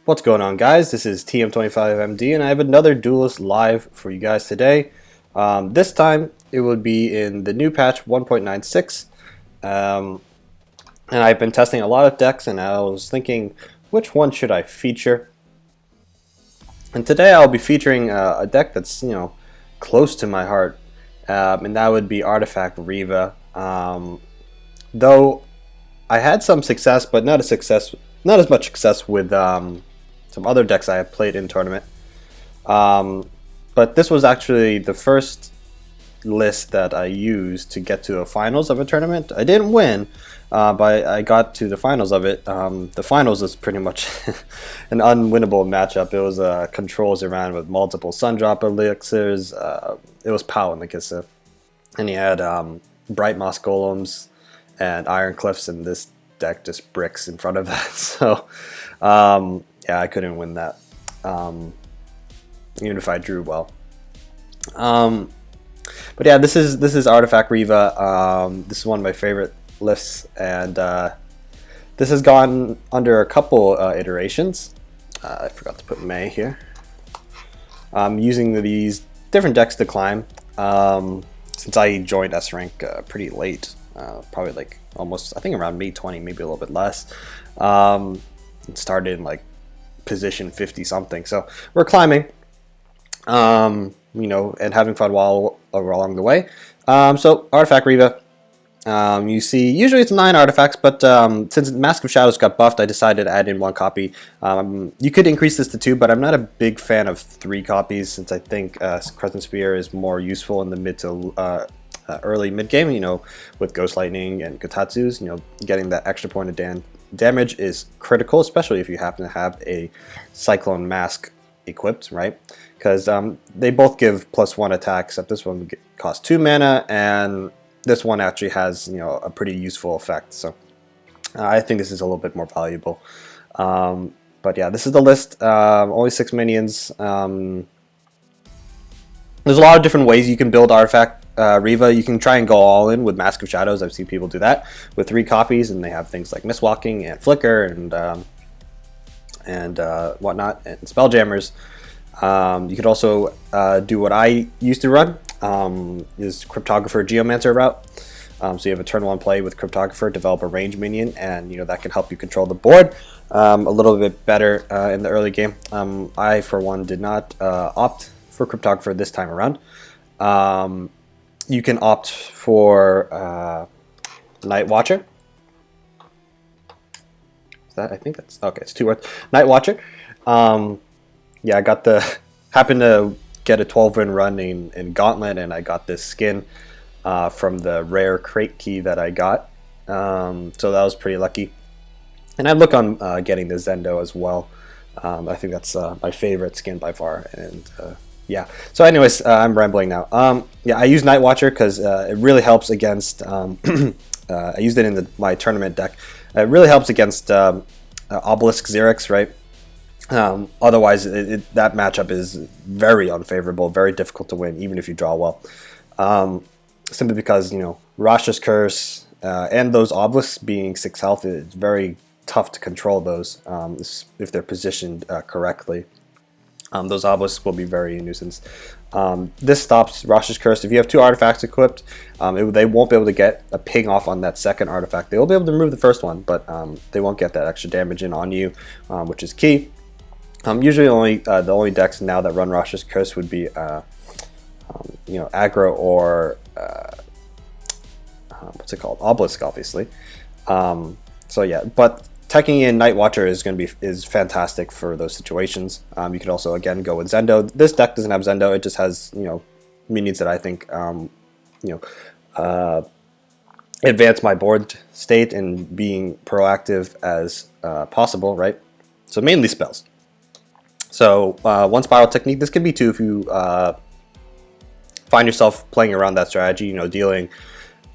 What's going on, guys? This is TM25MD, and I have another Duelyst live for you guys today. This time, it will be in the new patch 1.96, and I've been testing a lot of decks, and I was thinking, which one should I feature? And today, I'll be featuring a deck that's close to my heart, and that would be Artifact Reva. Though I had some success, but not as much success with some other decks I have played in tournament. But this was actually the first list that I used to get to a finals of a tournament. I didn't win, but I got to the finals of it. The finals is pretty much an unwinnable matchup. It was controls around with multiple Sundrop elixirs. It was Pow in the Kissa. And he had Bright Moss Golems and Iron Cliffs, and this deck just bricks in front of that. So yeah, I couldn't win that, even if I drew well. But yeah, this is Artifact Reva. This is one of my favorite lists, and this has gone under a couple iterations. I forgot to put May here. I'm using these different decks to climb. Since I joined S rank pretty late, probably like almost, I think around May 20, maybe a little bit less. It started in like position 50 something, so we're climbing, and having fun while along the way. So Artifact Reva, you see usually it's 9 artifacts, but since Mask of Shadows got buffed, I decided to add in 1 copy. You could increase this to 2, but I'm not a big fan of 3 copies, since I think Crescent Spear is more useful in the mid to early mid game. With Ghost Lightning and Kotatsu's, getting that extra point of damage is critical, especially if you happen to have a Cyclone Mask equipped, right? Because they both give +1 attack, except this one costs 2 mana, and this one actually has a pretty useful effect. So I think this is a little bit more valuable. But yeah, this is the list. Only 6 minions. There's a lot of different ways you can build Artifact Reva. You can try and go all in with Mask of Shadows. I've seen people do that with 3 copies, and they have things like Mistwalking and Flicker and whatnot, and Spelljammers. You could also do what I used to run, is Cryptographer Geomancer route. So you have a turn 1 play with Cryptographer, develop a range minion, and that can help you control the board a little bit better in the early game. I, for one, did not opt for Cryptographer this time around. You can opt for Night Watcher. Is that? I think that's okay. It's 2 words. Night Watcher. Yeah, I got happened to get a 12-win run in Gauntlet, and I got this skin from the rare crate key that I got. So that was pretty lucky. And I look on getting the Zendo as well. I think that's my favorite skin by far. And yeah. So anyways, I'm rambling now. Yeah, I use Night Watcher because it really helps against. I used it in my tournament deck. It really helps against Obelisk Xerix, right? Otherwise, that matchup is very unfavorable, very difficult to win, even if you draw well. Simply because Rasha's Curse and those obelisks being 6 health, it's very tough to control those if they're positioned correctly. Those obelisks will be very a nuisance. This stops Rasha's Curse. If you have 2 artifacts equipped, they won't be able to get a ping off on that second artifact. They will be able to remove the first one, but they won't get that extra damage in on you, which is key. Usually the only decks now that run Rasha's Curse would be aggro or what's it called? Obelisk, obviously. So yeah, but teching in Night Watcher is fantastic for those situations. You could also again go with Zendo. This deck doesn't have Zendo. It just has minions that I think advance my board state and being proactive as possible, right? So mainly spells. So 1 Spiral Technique. This can be 2 if you find yourself playing around that strategy. Dealing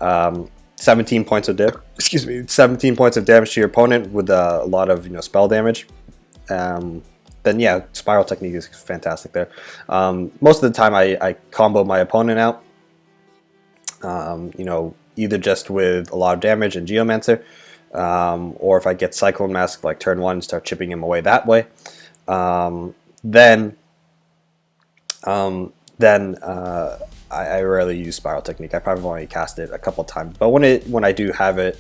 17 points of damage to your opponent with a lot of spell damage. Then yeah, Spiral Technique is fantastic there. Most of the time I combo my opponent out. Either just with a lot of damage and Geomancer, or if I get Cyclone Mask like turn 1, start chipping him away that way. Then I rarely use Spiral Technique. I probably only cast it a couple times, but when I do have it,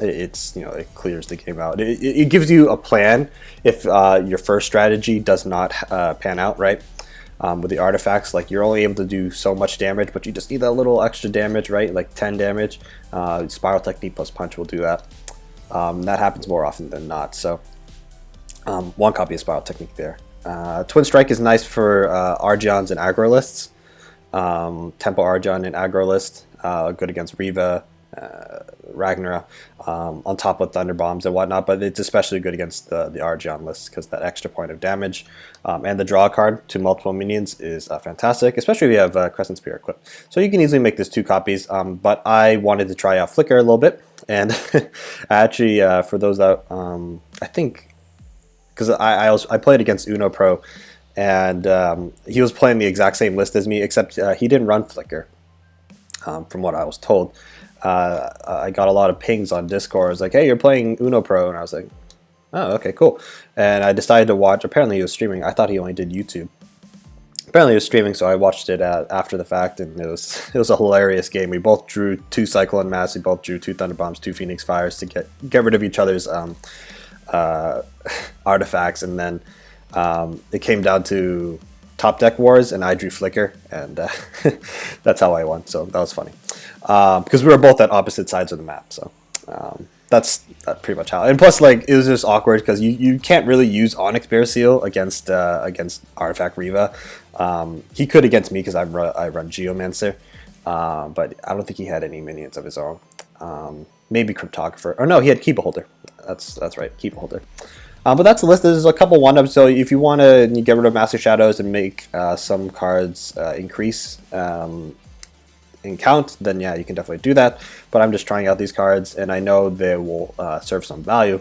it's, it clears the game out. It gives you a plan if your first strategy does not pan out right. With the artifacts, like, you're only able to do so much damage, but you just need that little extra damage, right? Like 10 damage. Spiral Technique plus Punch will do that. That happens more often than not. So one copy of Spiral Technique there. Twin Strike is nice for Argions and aggro lists. Tempo Argion and aggro list, good against Reva, Ragnarok, on top of Thunder Bombs and whatnot, but it's especially good against the Argion list because that extra point of damage, and the draw card to multiple minions is fantastic, especially if you have Crescent Spear equipped. So you can easily make this 2 copies, but I wanted to try out Flicker a little bit, and actually, for those that, I think, because I played against Uno Pro, and he was playing the exact same list as me, except he didn't run Flicker, from what I was told. I got a lot of pings on Discord. I was like, hey, you're playing Uno Pro, and I was like, oh, okay, cool. And I decided to watch. Apparently he was streaming. I thought he only did YouTube. Apparently he was streaming, so I watched it after the fact, and it was a hilarious game. We both drew 2 Cyclone Mass, we both drew 2 Thunder Bombs, 2 Phoenix Fires to get rid of each other's artifacts, and then it came down to top deck wars, and I drew Flicker, and that's how I won. So that was funny, because we were both at opposite sides of the map. So that's pretty much how. And plus, like, it was just awkward because you can't really use Onyx Bear Seal against Artifact Reva. He could against me because I run Geomancer, but I don't think he had any minions of his own. Maybe Cryptographer, or no, he had Key Beholder. That's right, Key Beholder. But that's the list. There's a couple one-ups, so if you want to get rid of Master Shadows and make some cards increase in count, then yeah, you can definitely do that. But I'm just trying out these cards, and I know they will serve some value.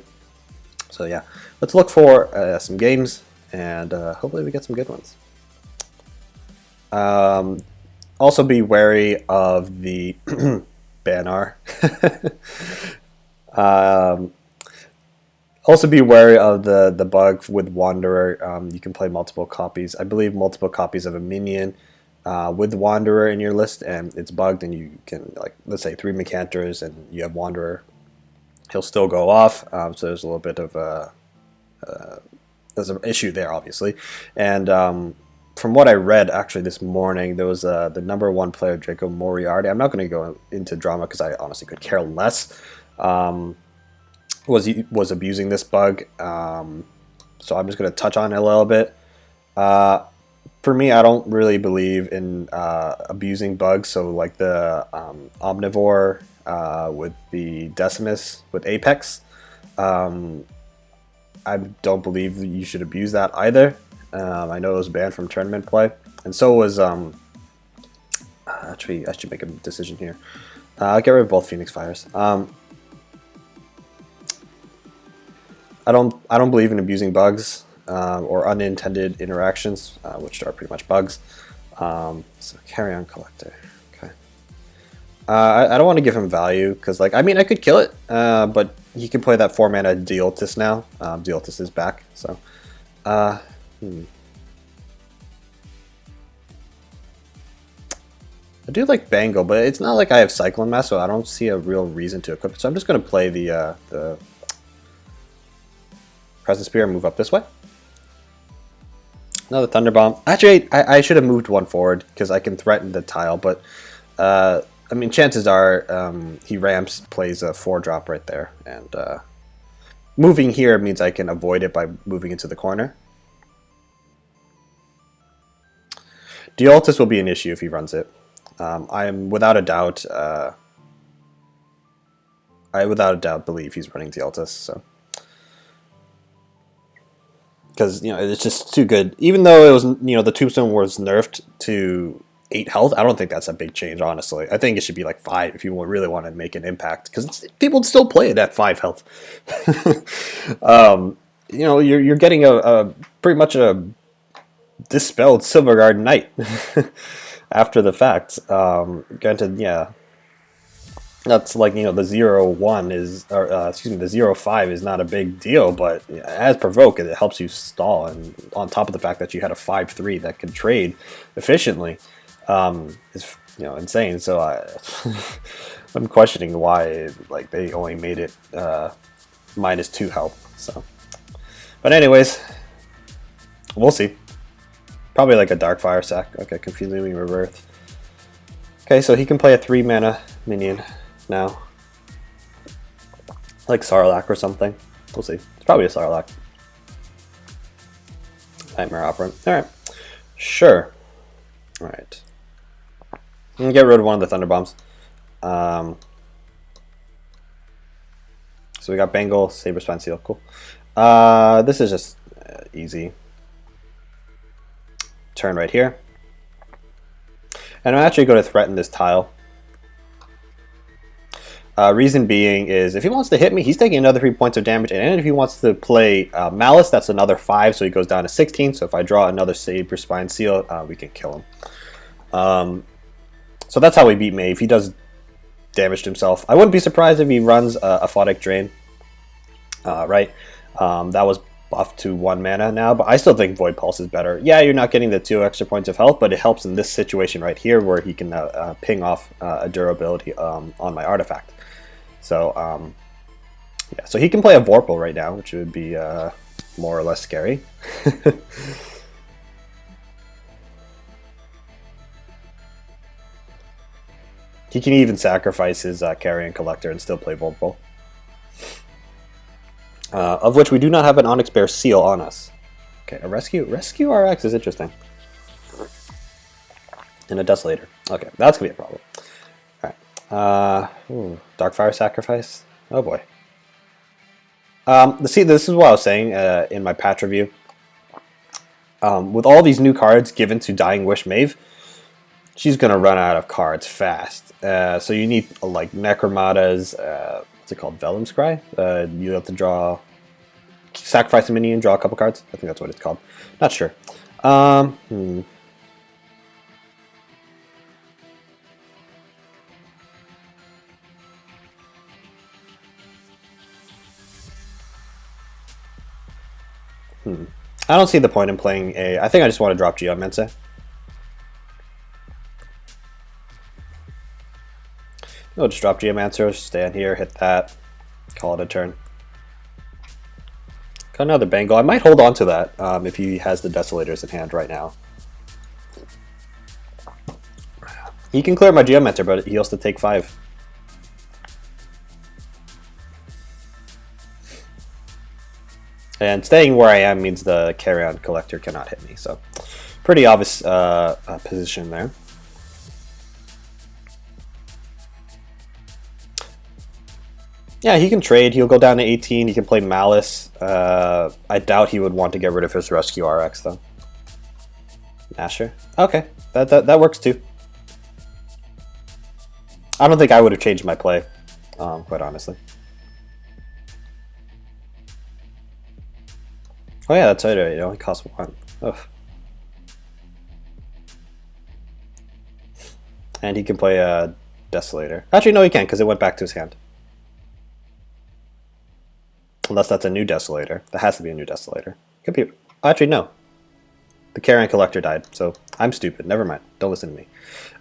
So yeah, let's look for some games, and hopefully we get some good ones. Also be wary of the Banar. Also be wary of the bug with Wanderer. You can play multiple copies. I believe multiple copies of a minion with Wanderer in your list, and it's bugged, and you can, like, let's say 3 Mechanters and you have Wanderer. He'll still go off, so there's a little bit of there's an issue there, obviously. And from what I read, actually, this morning, there was the #1 player, Draco Moriarty. I'm not going to go into drama because I honestly could care less. Was abusing this bug, so I'm just going to touch on it a little bit. For me, I don't really believe in abusing bugs, so like the Omnivore with the Decimus with Apex, I don't believe that you should abuse that either. I know it was banned from tournament play, and so was actually, I should make a decision here. I'll get rid of both Phoenix Fires. I don't believe in abusing bugs or unintended interactions, which are pretty much bugs. So Carrion Collector. Okay. I don't want to give him value because, like, I mean, I could kill it, but he can play that 4-mana Duelyst now. Duelyst is back, so. I do like Bangle, but it's not like I have Cyclone Mass, so I don't see a real reason to equip it. So I'm just going to play the Crescent Spear and move up this way. Another Thunder Bomb. Actually, I should have moved one forward because I can threaten the tile, but I mean, chances are he ramps, plays a 4-drop right there, and moving here means I can avoid it by moving into the corner. Duelyst will be an issue if he runs it. I am without a doubt. I without a doubt believe he's running Duelyst. So. Because, it's just too good. Even though it was, the Tombstone was nerfed to 8 health, I don't think that's a big change, honestly. I think it should be like 5 if you really want to make an impact. Because people still play it at 5 health. You're getting a pretty much a dispelled Silverguard Knight after the fact. Granted, yeah. That's like, you know, the 0-1 is, or excuse me, the 0-5 is not a big deal, but as provoke, it helps you stall, and on top of the fact that you had a 5-3 that could trade efficiently, is, you know, insane. So I'm questioning why like they only made it -2 health. So, but anyways, we'll see. Probably like a Darkfire sack. Okay, Confusing Rebirth. Okay, so he can play a 3-mana minion now. Like Sarlacc or something. We'll see. It's probably a Sarlacc. Nightmare Operant. Alright. Sure. Alright. I'm gonna get rid of one of the Thunder Bombs. So we got Bengal, Saber Spine Seal. Cool. This is just easy. Turn right here. And I'm actually going to threaten this tile. Reason being is if he wants to hit me, he's taking another 3 points of damage, and if he wants to play Malice, that's another 5, so he goes down to 16. So if I draw another Saber Spine Seal, we can kill him. So that's how we beat Maeve. He does damage to himself. I wouldn't be surprised if he runs a Aphotic Drain. Right? That was buffed to 1 mana now, but I still think Void Pulse is better. Yeah, you're not getting the 2 extra points of health, but it helps in this situation right here where he can ping off a durability on my artifact. So, yeah, so he can play a Vorpal right now, which would be more or less scary. He can even sacrifice his Carrion Collector and still play Vorpal. Of which we do not have an Onyx Bear Seal on us. Okay, a Rescue RX is interesting. And a Desolator. Okay, that's going to be a problem. Alright. Darkfire Sacrifice. Oh boy. See, this is what I was saying in my patch review. With all these new cards given to Dying Wish Maeve, she's going to run out of cards fast. So you need like Necromatas, what's it called? Vellum Scry? You have to draw, sacrifice a minion, draw a couple cards. I think that's what it's called. Not sure. I don't see the point in playing a... I think I just want to drop Geomancer. I'll just drop Geomancer, stand here, hit that, call it a turn. Got another Bengal. I might hold on to that if he has the Desolators in hand right now. He can clear my Geomancer, but he has to take 5. And staying where I am means the Carrion Collector cannot hit me, so pretty obvious position there. Yeah, he can trade. He'll go down to 18. He can play Malice. I doubt he would want to get rid of his Rescue RX, though. Nasher. Okay, that works too. I don't think I would have changed my play, quite honestly. Oh yeah, that's right. It only costs 1. Ugh. And he can play a Desolator. Actually, no, he can't because it went back to his hand. Unless that's a new Desolator. That has to be a new Desolator. Could be. Actually, no. The Carrion Collector died, so I'm stupid. Never mind. Don't listen to me.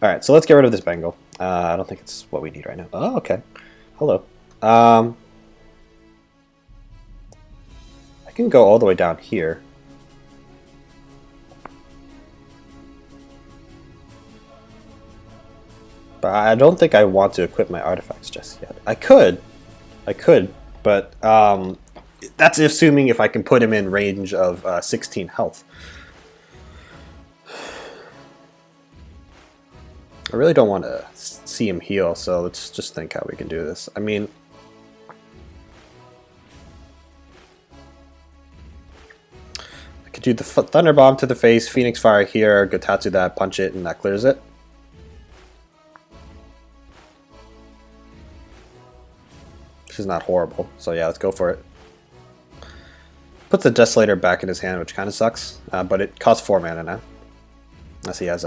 Alright, so let's get rid of this Bengal. I don't think it's what we need right now. Oh, okay. Hello. I can go all the way down here. But I don't think I want to equip my artifacts just yet. I could, but that's assuming if I can put him in range of 16 health. I really don't want to see him heal, so let's just think how we can do this. I mean, I could do the Thunder Bomb to the face, Phoenix Fire here, Gotatsu that, punch it, and that clears it. Which is not horrible, so yeah, let's go for it. Puts the Desolator back in his hand, which kind of sucks, but it costs 4 mana now. Unless he has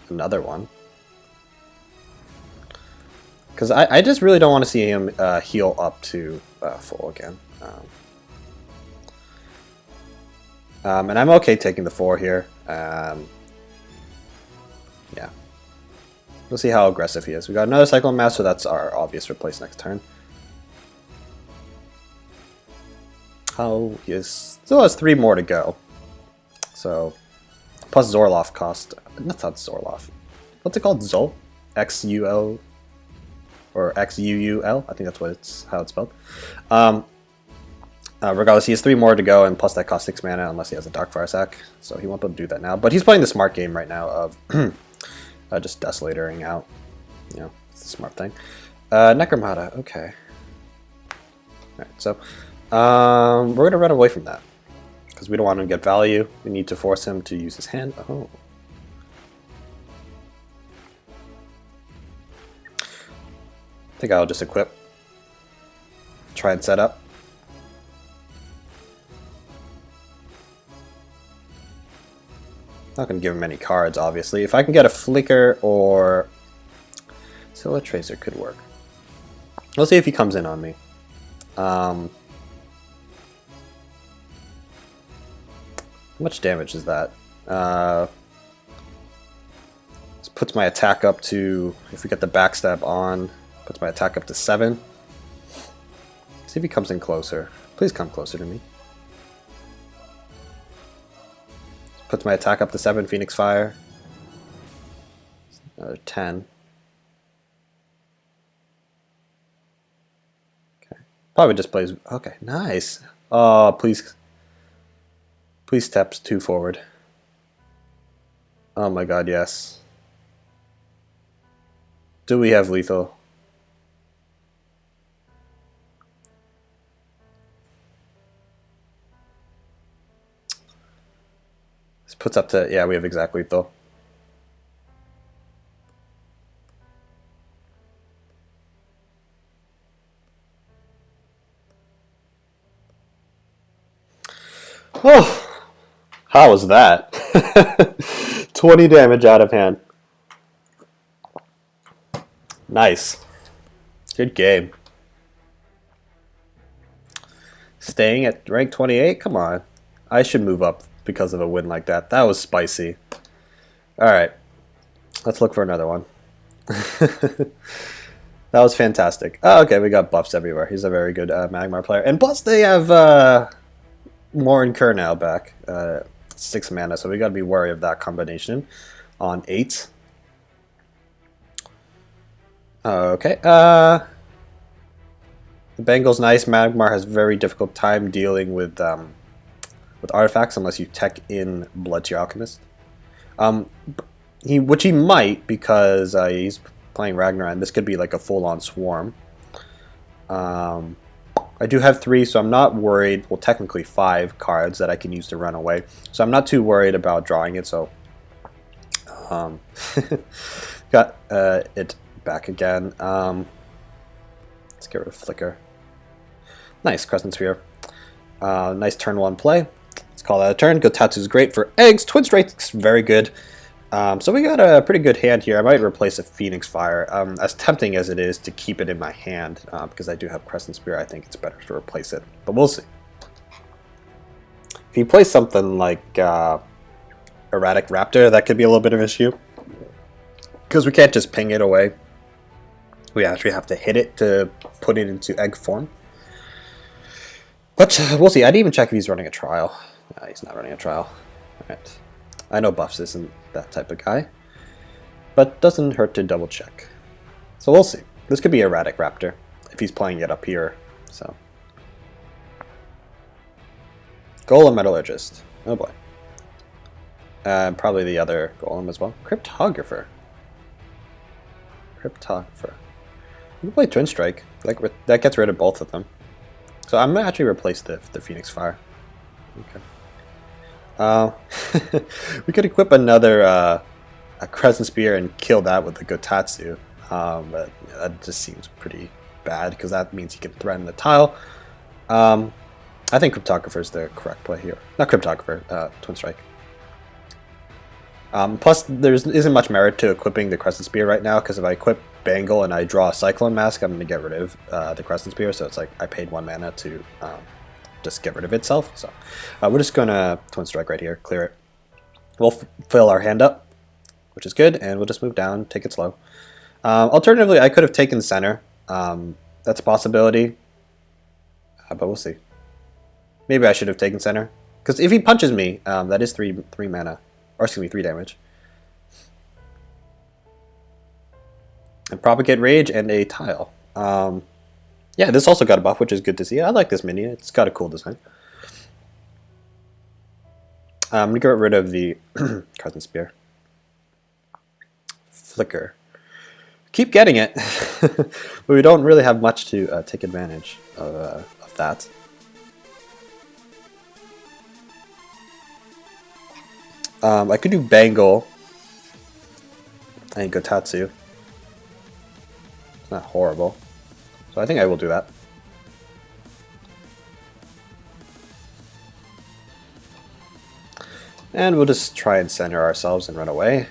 another one. Because I just really don't want to see him heal up to full again. And I'm okay taking the 4 here. Yeah. We'll see how aggressive he is. We got another Cyclone Mass, so that's our obvious replace next turn. He still has 3 more to go. So, plus Zorloff cost. That's not Zorloff. What's it called? Zul? X-U-L? Or X-U-U-L? I think that's how it's spelled. Regardless, he has 3 more to go, and plus that costs 6 mana unless he has a Darkfire sack. So he won't be able to do that now. But he's playing the smart game right now of just Desolatoring out. You know, it's a smart thing. Necromata, okay. Alright, so we're going to run away from that. Because we don't want him to get value. We need to force him to use his hand. Oh. I think I'll just equip. Try and set up. Not going to give him any cards, obviously. If I can get a Flicker or Silhouette Tracer could work. We'll see if he comes in on me. How much damage is that? This puts my attack up to, if we get the backstab on, puts my attack up to 7. See if he comes in closer. Please come closer to me. Puts my attack up to 7, Phoenix Fire. Another 10. Okay. Probably just plays. Okay, nice. Oh, please. Please steps 2 forward. Oh my god, yes. Do we have lethal? Puts up to, yeah, we have exact lethal. Oh, how was that? 20 damage out of hand. Nice. Good game. Staying at rank 28? Come on. I should move up because of a win like that. That was spicy. Alright. Let's look for another one. That was fantastic. Oh, okay, we got buffs everywhere. He's a very good Magmar player. And plus they have Morin Kerr now back. 6 mana, so we gotta be wary of that combination on 8. Okay. The Bengal's nice. Magmar has very difficult time dealing with artifacts unless you tech in Bloodseer Alchemist. Which he might, because he's playing Ragnar, and this could be like a full-on swarm. I do have 3, so I'm not worried. Well, technically 5 cards that I can use to run away, so I'm not too worried about drawing it. So, got it back again. Let's get rid of Flicker. Nice Crescent Sphere. Nice turn 1 play. Let's call that a turn. Gotatsu's great for eggs. Twin Strike's very good. So we got a pretty good hand here. I might replace a Phoenix Fire. As tempting as it is to keep it in my hand, because I do have Crescent Spear, I think it's better to replace it. But we'll see. If you play something like Erratic Raptor, that could be a little bit of an issue. Because we can't just ping it away. We actually have to hit it to put it into egg form. But we'll see. I didn't even check if he's running a trial. He's not running a trial. Alright. I know Buffs isn't that type of guy, but doesn't hurt to double check. So we'll see. This could be Erratic Raptor if he's playing it up here. So Golem Metallurgist. Oh boy. Probably the other Golem as well. Cryptographer. Cryptographer. We can play Twin Strike. Like that gets rid of both of them. So I'm gonna actually replace the Phoenix Fire. Okay. We could equip another a Crescent Spear and kill that with the Gotatsu, but that just seems pretty bad because that means he can threaten the tile. I think Cryptographer is the correct play here. Not Cryptographer, Twin Strike. Plus, there isn't much merit to equipping the Crescent Spear right now because if I equip Bangle and I draw a Cyclone Mask, I'm going to get rid of the Crescent Spear, so it's like I paid 1 mana to just get rid of itself. So we're just going to Twin Strike right here, clear it. We'll fill our hand up, which is good, and we'll just move down, take it slow. Alternatively, I could have taken center. That's a possibility, but we'll see. Maybe I should have taken center, because if he punches me, that is 3 mana, or excuse me, 3 damage. And Propagate Rage and a tile. Yeah, this also got a buff, which is good to see. I like this mini. It's got a cool design. I'm going to get rid of the Crescent Spear. Flicker. Keep getting it, but we don't really have much to take advantage of that. I could do Bangle and Gotatsu. It's not horrible, so I think I will do that. And we'll just try and center ourselves and run away.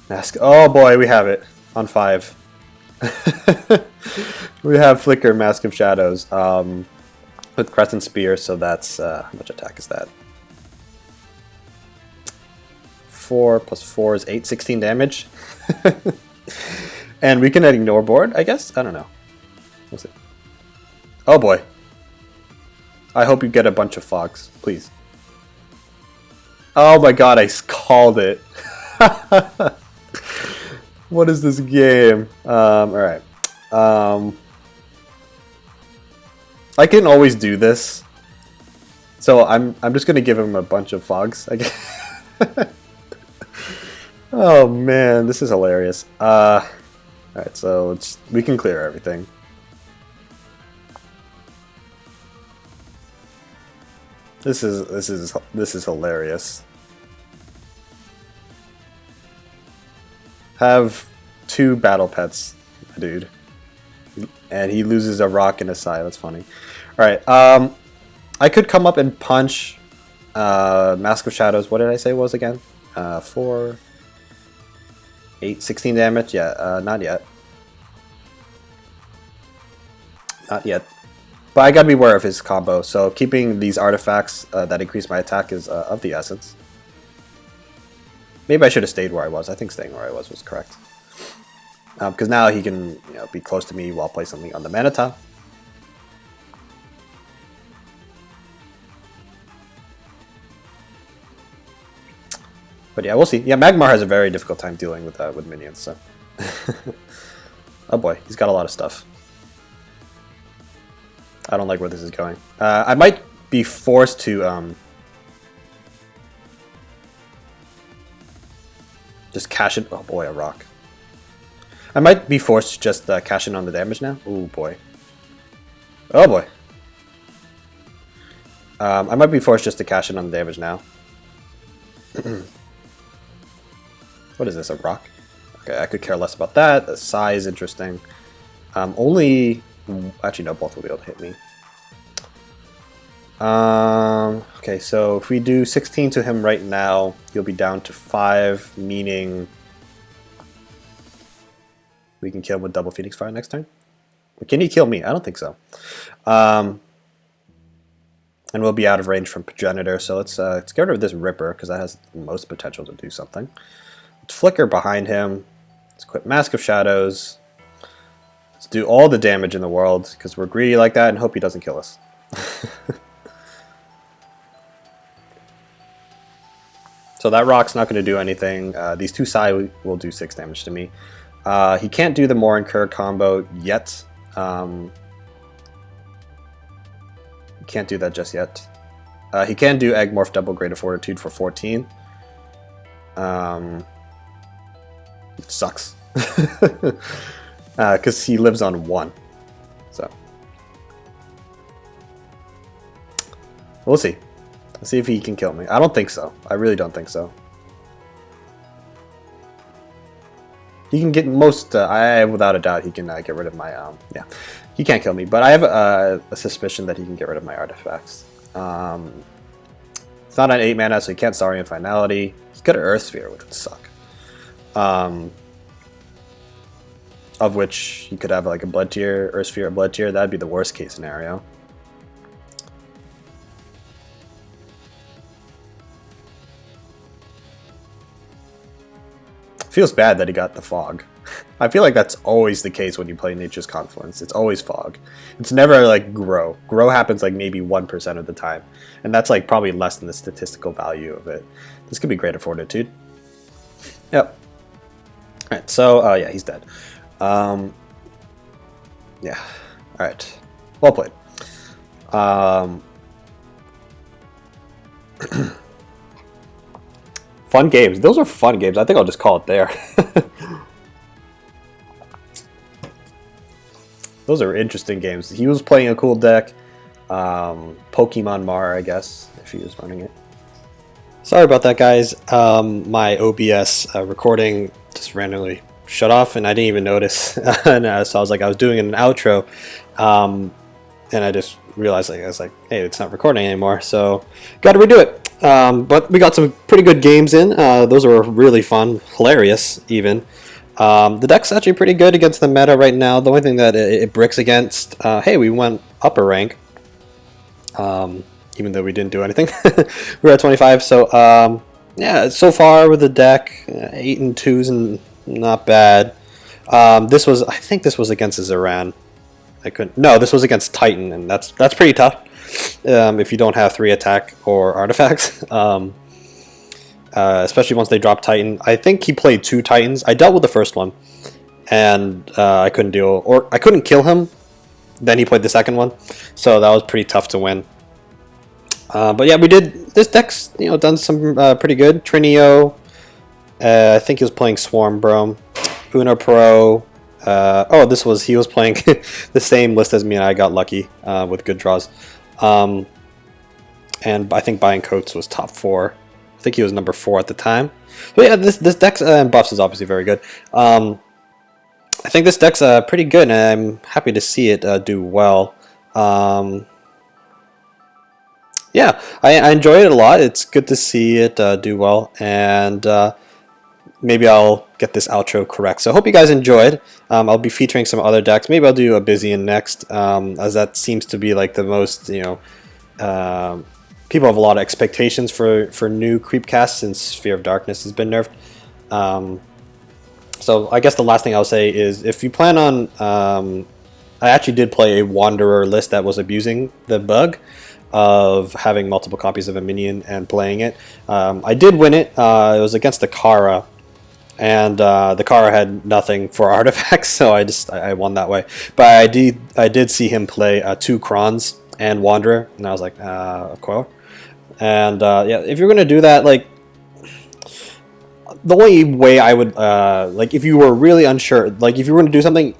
Mask. Oh boy, we have it on 5. We have Flicker, Mask of Shadows, with Crescent Spear. So that's how much attack is that? 4 plus 4 is 8, 16 damage. And we can ignore board, I guess. I don't know. We'll see. Oh boy. I hope you get a bunch of fogs, please. Oh my god, I called it. What is this game? Alright. I can always do this. So I'm just gonna give him a bunch of fogs, I guess. Oh man, this is hilarious. Alright, so we can clear everything. This is hilarious. Have 2 battle pets, dude. And he loses a rock and a Sai. That's funny. Alright, I could come up and punch Mask of Shadows. What did I say it was again? 4, 8, 16 damage? Yeah, not yet. Not yet. But I gotta be aware of his combo, so keeping these artifacts that increase my attack is of the essence. Maybe I should have stayed where I was. I think staying where I was correct. Because now he can be close to me while play something on the mana tile. But yeah, we'll see. Yeah, Magmar has a very difficult time dealing with minions, so. Oh boy, he's got a lot of stuff. I don't like where this is going. I might be forced to just cash in. Oh boy, a rock. I might be forced to just cash in on the damage now. Oh boy. Oh boy. I might be forced just to cash in on the damage now. What is this, a rock? Okay, I could care less about that. The Sai is interesting. Only... Actually, no, both will be able to hit me. Okay, so if we do 16 to him right now, he'll be down to 5, meaning we can kill him with double Phoenix Fire next turn. But can he kill me? I don't think so. And we'll be out of range from Progenitor, so let's get rid of this Ripper, because that has the most potential to do something. Let's Flicker behind him. Let's quit Mask of Shadows. Let's do all the damage in the world, because we're greedy like that, and hope he doesn't kill us. So that rock's not going to do anything. These 2 Sai will do 6 damage to me. He can't do the More Incur combo yet. He can't do that just yet. He can do Egg Morph Double Greater Fortitude for 14. It sucks. Because he lives on 1. So. We'll see. Let's see if he can kill me. I don't think so. I really don't think so. He can get most... without a doubt, he can get rid of my... yeah. He can't kill me, but I have a suspicion that he can get rid of my artifacts. It's not an 8 mana, so he can't Saurian Finality. He could have Earth Sphere, which would suck. of which you could have like a blood tier or sphere blood tier. That'd be the worst case scenario. Feels bad that he got the fog. I feel like that's always the case when you play Nature's Confluence. It's always fog. It's never like grow. Grow happens like maybe 1% of the time, and that's like probably less than the statistical value of it. This could be Greater Fortitude. Yep. All right. So yeah, he's dead. Yeah. All right. Well played. Fun games. Those are fun games. I think I'll just call it there. Those are interesting games. He was playing a cool deck. Pokemon Mar, I guess, if he was running it. Sorry about that, guys. My OBS recording just randomly shut off, and I didn't even notice. And so I was like, I was doing an outro, and I just realized, like, I was like, hey, it's not recording anymore, so got to redo it. But we got some pretty good games in. Those were really fun, hilarious, even. The deck's actually pretty good against the meta right now. The only thing that it bricks against, hey, we went up a rank, even though we didn't do anything. We're at 25, so yeah, so far with the deck, 8 and 2s and not bad. This was, I think this was against Zaran. No, this was against Titan, and that's pretty tough if you don't have 3 attack or artifacts. Especially once they drop Titan. I think he played 2 Titans. I dealt with the first one, and I couldn't deal, or I couldn't kill him. Then he played the second one, so that was pretty tough to win. But yeah, we did. This deck's done some pretty good. Trinio. I think he was playing Swarm Brome. Uno Pro. Oh, he was playing the same list as me, and I got lucky with good draws. And I think buying Coates was top 4. I think he was number 4 at the time. But yeah, this deck's and buffs is obviously very good. I think this deck's pretty good, and I'm happy to see it do well. Yeah, I enjoy it a lot. It's good to see it do well, and maybe I'll get this outro correct. So I hope you guys enjoyed. I'll be featuring some other decks. Maybe I'll do a Byzian next, as that seems to be like the most, people have a lot of expectations for new Creepcast since Sphere of Darkness has been nerfed. So I guess the last thing I'll say is, if you plan on, I actually did play a Wanderer list that was abusing the bug of having multiple copies of a minion and playing it. I did win it. It was against the Kara, and the Kara had nothing for artifacts, so I won that way. But I did see him play 2 Krons and Wanderer, and I was like, of course. And yeah, if you're gonna do that, like, the only way I would like, if you were really unsure, like if you were gonna do something,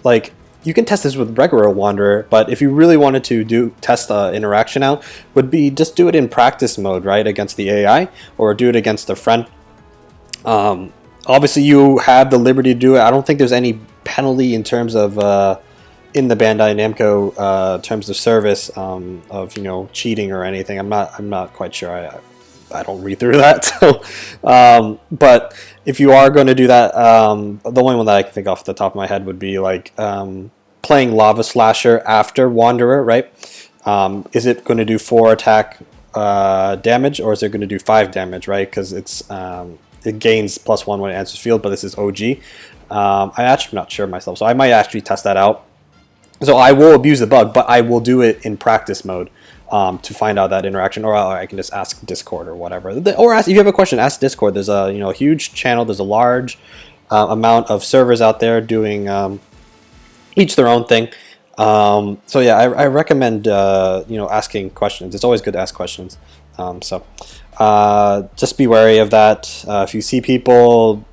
like, you can test this with regular Wanderer, but if you really wanted to test interaction out, would be just do it in practice mode, right, against the AI, or do it against a friend. Obviously you have the liberty to do it. I don't think there's any penalty in terms of in the Bandai Namco terms of service of cheating or anything. I'm not quite sure. I don't read through that. So, but if you are going to do that, the only one that I can think off the top of my head would be like playing Lava Slasher after Wanderer, right? Is it going to do 4 attack damage, or is it going to do 5 damage, right? Because it gains +1 when it enters field, but this is OG. I'm actually not sure myself, so I might actually test that out. So I will abuse the bug, but I will do it in practice mode to find out that interaction, or I can just ask Discord or whatever. Or if you have a question, ask Discord. There's a huge channel. There's a large amount of servers out there doing each their own thing. So yeah, I recommend asking questions. It's always good to ask questions. So just be wary of that. If you see people,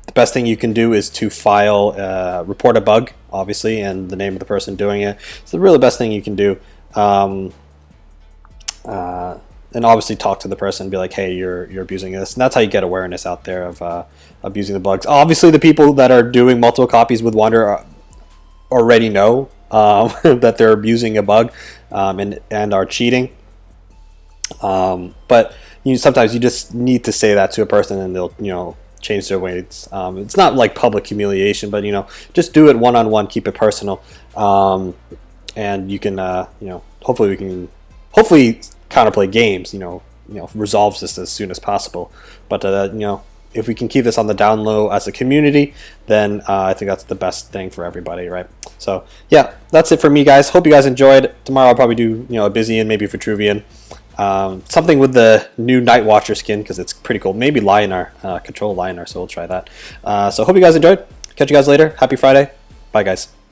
the best thing you can do is to file report a bug, obviously, and the name of the person doing it. It's the really best thing you can do. And obviously talk to the person and be like, hey, you're abusing this. And that's how you get awareness out there of abusing the bugs. Obviously the people that are doing multiple copies with Wanderer already know that they're abusing a bug and are cheating. But sometimes you just need to say that to a person, and they'll change their weights. It's not like public humiliation, but just do it one-on-one, keep it personal, and you can hopefully we can counterplay games, resolves this as soon as possible. But if we can keep this on the down low as a community, then I think that's the best thing for everybody, right? So yeah, that's it for me, guys. Hope you guys enjoyed. Tomorrow I'll probably do a Byzian, maybe Vitruvian, something with the new Night Watcher skin because it's pretty cool. Maybe Lionar, control Lionar, so we'll try that. So hope you guys enjoyed. Catch you guys later. Happy Friday. Bye, guys.